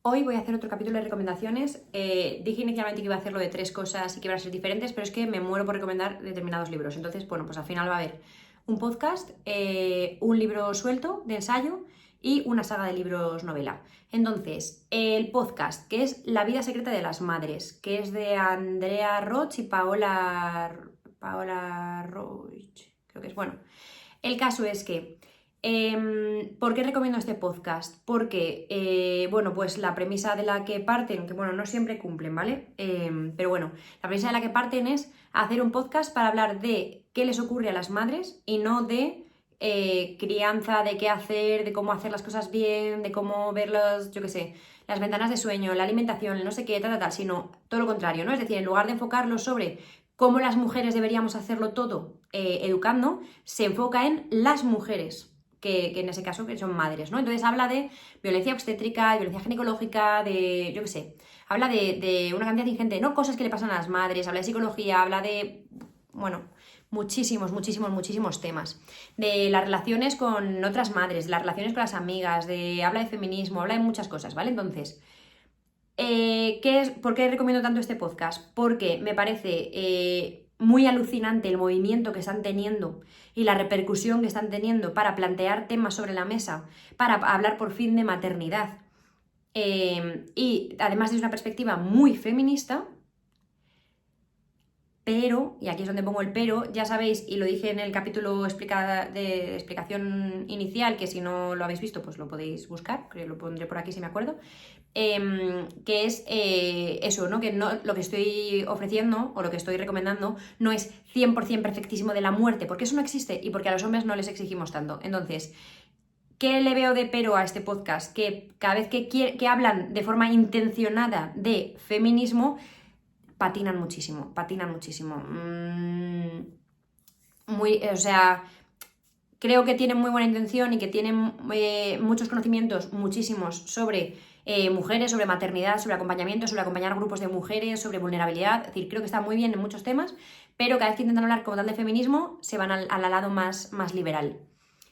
Hoy voy a hacer otro capítulo de recomendaciones. Dije inicialmente que iba a hacerlo de 3 cosas y que iban a ser diferentes, pero es que me muero por recomendar determinados libros. Entonces, bueno, pues al final va a haber un podcast, un libro suelto de ensayo y una saga de libros novela. Entonces, el podcast, que es La vida secreta de las madres, que es de Andrea Roch y Paola Roch, creo que es. Bueno, el caso es que ¿por qué recomiendo este podcast? Porque, bueno, pues la premisa de la que parten, que bueno, no siempre cumplen, ¿vale? Pero bueno, la premisa de la que parten es hacer un podcast para hablar de qué les ocurre a las madres y no de crianza, de qué hacer, de cómo hacer las cosas bien, de cómo ver los, yo qué sé, las ventanas de sueño, la alimentación, el no sé qué, tal, sino todo lo contrario, ¿no? Es decir, en lugar de enfocarlo sobre cómo las mujeres deberíamos hacerlo todo educando, se enfoca en las mujeres que en ese caso que son madres, ¿no? Entonces habla de violencia obstétrica, de violencia ginecológica, de, yo qué sé, habla de una cantidad ingente, ¿no? Cosas que le pasan a las madres, habla de psicología, habla de, bueno, muchísimos temas. De las relaciones con otras madres, de las relaciones con las amigas, habla de feminismo, habla de muchas cosas, ¿vale? Entonces, ¿por qué recomiendo tanto este podcast? Porque me parece muy alucinante el movimiento que están teniendo y la repercusión que están teniendo para plantear temas sobre la mesa, para hablar por fin de maternidad. Y además desde una perspectiva muy feminista, pero, y aquí es donde pongo el pero, ya sabéis, y lo dije en el capítulo de explicación inicial, que si no lo habéis visto, pues lo podéis buscar, que lo pondré por aquí si me acuerdo, que es eso, ¿no? Que no, lo que estoy ofreciendo o lo que estoy recomendando no es 100% perfectísimo de la muerte, porque eso no existe y porque a los hombres no les exigimos tanto. Entonces, ¿qué le veo de pero a este podcast? Que cada vez que hablan de forma intencionada de feminismo, patinan muchísimo. O sea, creo que tienen muy buena intención y que tienen muchos conocimientos, muchísimos, sobre mujeres, sobre maternidad, sobre acompañamiento, sobre acompañar grupos de mujeres, sobre vulnerabilidad. Es decir, creo que está muy bien en muchos temas, pero cada vez que intentan hablar como tal de feminismo, se van al lado más liberal,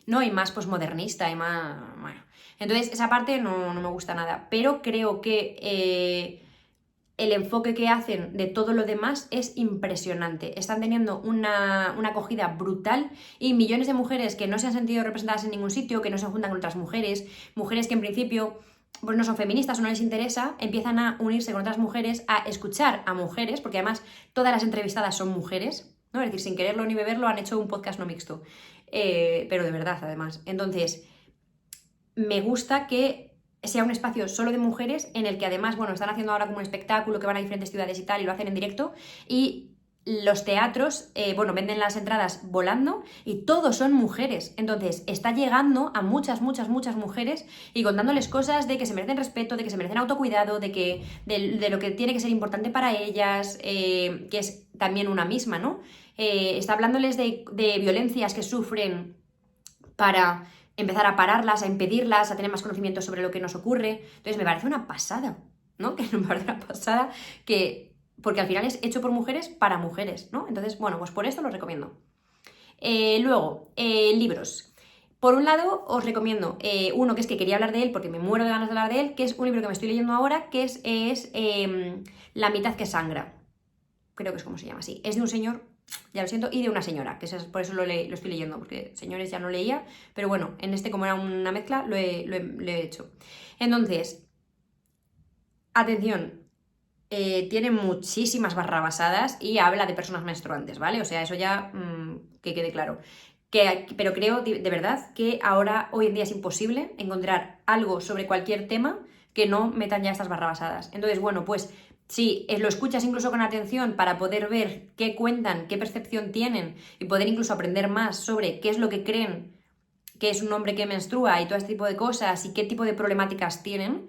¿no? Y más posmodernista y más... Bueno, entonces esa parte no me gusta nada, pero creo que el enfoque que hacen de todo lo demás es impresionante. Están teniendo una acogida brutal y millones de mujeres que no se han sentido representadas en ningún sitio, que no se juntan con otras mujeres, mujeres que en principio pues no son feministas o no les interesa, empiezan a unirse con otras mujeres, a escuchar a mujeres, porque además todas las entrevistadas son mujeres, ¿no? Es decir, sin quererlo ni beberlo han hecho un podcast no mixto, pero de verdad además. Entonces, me gusta que sea un espacio solo de mujeres en el que además, bueno, están haciendo ahora como un espectáculo que van a diferentes ciudades y tal y lo hacen en directo y los teatros, bueno, venden las entradas volando y todos son mujeres. Entonces, está llegando a muchas mujeres y contándoles cosas de que se merecen respeto, de que se merecen autocuidado, de lo que tiene que ser importante para ellas, que es también una misma, ¿no? Está hablándoles de violencias que sufren para empezar a pararlas, a impedirlas, a tener más conocimiento sobre lo que nos ocurre. Entonces me parece una pasada, ¿no? Que me parece una pasada que... Porque al final es hecho por mujeres para mujeres, ¿no? Entonces, bueno, pues por esto lo recomiendo. Luego, libros. Por un lado, os recomiendo uno que es que quería hablar de él porque me muero de ganas de hablar de él, que es un libro que me estoy leyendo ahora, que es La mitad que sangra. Creo que es como se llama así. Es de un señor, ya lo siento, y de una señora, que por eso lo estoy leyendo, porque señores ya no leía, pero bueno, en este como era una mezcla, lo he hecho. Entonces, atención, tiene muchísimas barrabasadas y habla de personas menstruantes, ¿vale? O sea, eso ya que quede claro. Pero creo de verdad que ahora, hoy en día, es imposible encontrar algo sobre cualquier tema que no metan ya estas barrabasadas. Entonces, bueno, pues si lo escuchas incluso con atención para poder ver qué cuentan, qué percepción tienen y poder incluso aprender más sobre qué es lo que creen que es un hombre que menstrua y todo este tipo de cosas y qué tipo de problemáticas tienen,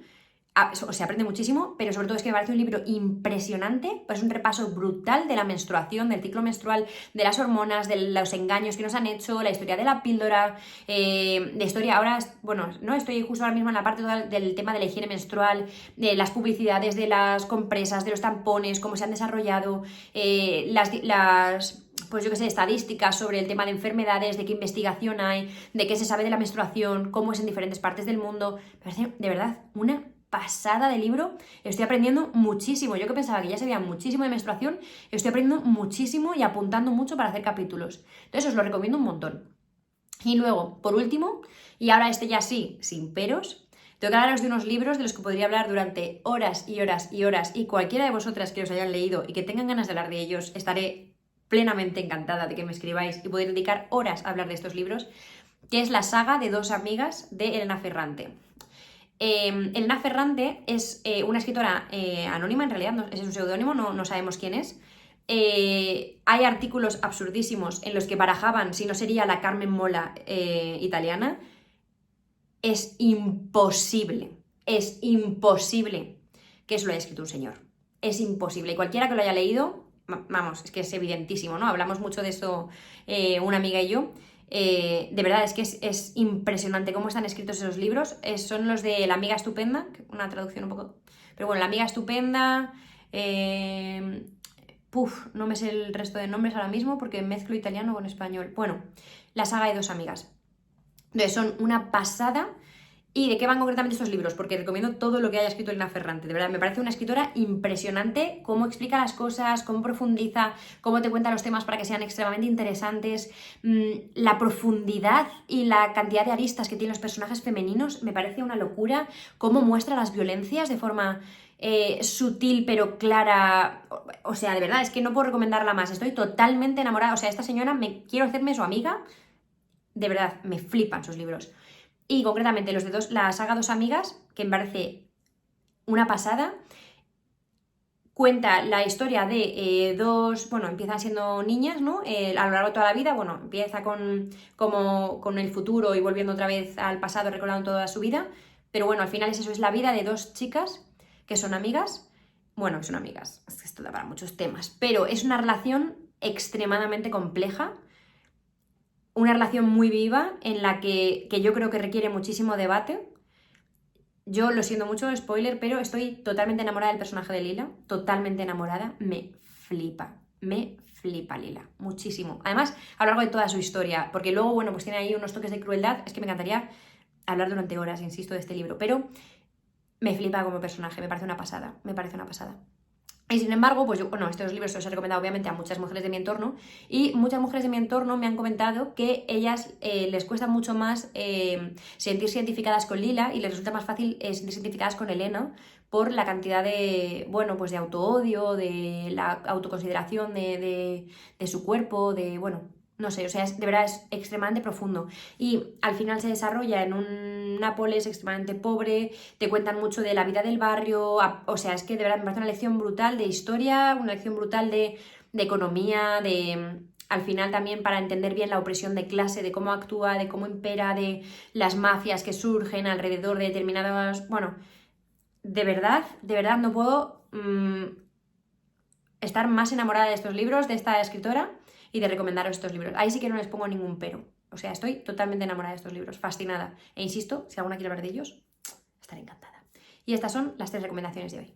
se aprende muchísimo, pero sobre todo es que me parece un libro impresionante, pues es un repaso brutal de la menstruación, del ciclo menstrual, de las hormonas, de los engaños que nos han hecho, la historia de la píldora, de historia, ahora, bueno, no estoy justo ahora mismo en la parte del tema de la higiene menstrual, de las publicidades de las compresas, de los tampones, cómo se han desarrollado, pues yo qué sé, estadísticas sobre el tema de enfermedades, de qué investigación hay, de qué se sabe de la menstruación, cómo es en diferentes partes del mundo. Me parece de verdad una pasada de libro, estoy aprendiendo muchísimo. Yo que pensaba que ya sabía muchísimo de menstruación, estoy aprendiendo muchísimo y apuntando mucho para hacer capítulos. Entonces os lo recomiendo un montón. Y luego, por último, y ahora este ya sí, sin peros, tengo que hablaros de unos libros de los que podría hablar durante horas y horas y horas, y cualquiera de vosotras que os hayan leído y que tengan ganas de hablar de ellos, estaré plenamente encantada de que me escribáis y poder dedicar horas a hablar de estos libros, que es la saga de Dos amigas de Elena Ferrante. Elena Ferrante es una escritora anónima, en realidad, no, es un seudónimo, no sabemos quién es. Hay artículos absurdísimos en los que barajaban si no sería la Carmen Mola italiana. Es imposible que eso lo haya escrito un señor. Es imposible. Y cualquiera que lo haya leído, vamos, es que es evidentísimo, ¿no? Hablamos mucho de eso una amiga y yo. De verdad, es que es impresionante cómo están escritos esos libros. Son los de La amiga estupenda, una traducción un poco... Pero bueno, La amiga estupenda... no me sé el resto de nombres ahora mismo porque mezclo italiano con español. Bueno, la saga de Dos amigas. Entonces, son una pasada. ¿Y de qué van concretamente estos libros? Porque recomiendo todo lo que haya escrito Elena Ferrante. De verdad, me parece una escritora impresionante, cómo explica las cosas, cómo profundiza, cómo te cuenta los temas para que sean extremadamente interesantes. La profundidad y la cantidad de aristas que tienen los personajes femeninos me parece una locura. Cómo muestra las violencias de forma sutil pero clara. O sea, de verdad, es que no puedo recomendarla más. Estoy totalmente enamorada. O sea, esta señora, quiero hacerme su amiga. De verdad, me flipan sus libros. Y concretamente los de la saga Dos amigas, que me parece una pasada, cuenta la historia de dos, bueno, empiezan siendo niñas, ¿no? A lo largo de toda la vida, bueno, empieza con el futuro y volviendo otra vez al pasado, recordando toda su vida, pero bueno, al final eso es la vida de dos chicas que son amigas. Bueno, son amigas, es que esto da para muchos temas, pero es una relación extremadamente compleja. Una relación muy viva en la que yo creo que requiere muchísimo debate. Yo lo siento mucho, spoiler, pero estoy totalmente enamorada del personaje de Lila. Totalmente enamorada. Me flipa Lila. Muchísimo. Además, a lo largo de toda su historia. Porque luego, bueno, pues tiene ahí unos toques de crueldad. Es que me encantaría hablar durante horas, insisto, de este libro. Pero me flipa como personaje. Me parece una pasada. Y sin embargo, pues yo, bueno, estos libros se los he recomendado obviamente a muchas mujeres de mi entorno y muchas mujeres de mi entorno me han comentado que ellas les cuesta mucho más sentirse identificadas con Lila y les resulta más fácil sentirse identificadas con Elena por la cantidad de, bueno, pues de autoodio, de la autoconsideración de su cuerpo, de, bueno, no sé, o sea, de verdad es extremadamente profundo. Y al final se desarrolla en un Nápoles extremadamente pobre, te cuentan mucho de la vida del barrio, o sea, es que de verdad me parece una lección brutal de historia, una lección brutal de economía, al final también para entender bien la opresión de clase, de cómo actúa, de cómo impera, de las mafias que surgen alrededor de determinadas... Bueno, de verdad no puedo estar más enamorada de estos libros, de esta escritora y de recomendaros estos libros. Ahí sí que no les pongo ningún pero. O sea, estoy totalmente enamorada de estos libros, fascinada. E insisto, si alguna quiere hablar de ellos, estaré encantada. Y estas son las 3 recomendaciones de hoy.